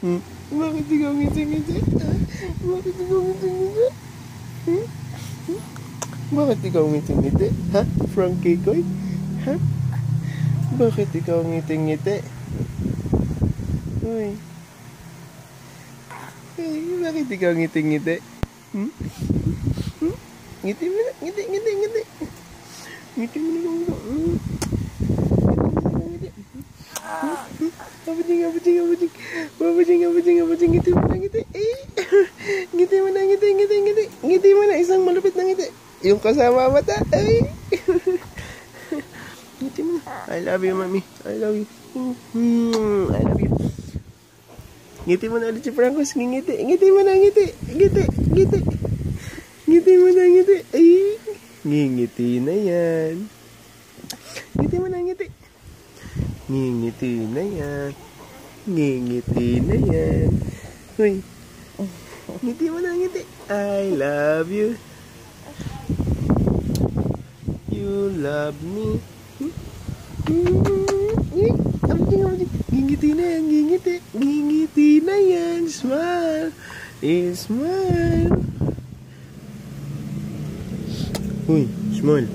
Hmm? Bakit ikaw ngiti-ngiti? Bakit ikaw ngiti-ngiti? Hmm? Bakit ikaw ngiti-ngiti? Ha? Frankie Koy? Ha? Bakit ikaw ngiti-ngiti? Uy. Ay, bakit ikaw ngiti-ngiti? Hmm? Hmm? Ngiti mo na, ngiti. Ngiti mo na kung ito. Abading. Ngiti mo na, ngiti. Ngiti mo na, ngiti. Ngiti mo na, isang malupit na ngiti. Yung kasama mata, ay. Ngiti mo na. I love you, mami. I love you. I love you. Ngiti mo na ulit si Francos. Ngiti mo na, ngiti. Ngiti mo na, ngiti. Ay. Ngingiti na yan. Ngiti mo na, ngiti. Ngingiti na yan. Ngingiti na yan. Uy. Ngiti mo na, ngiti. I love you. You love me. Ngingiti na yan, ngingiti. Ngingiti na yan. Smile. Smile. Uy, smile.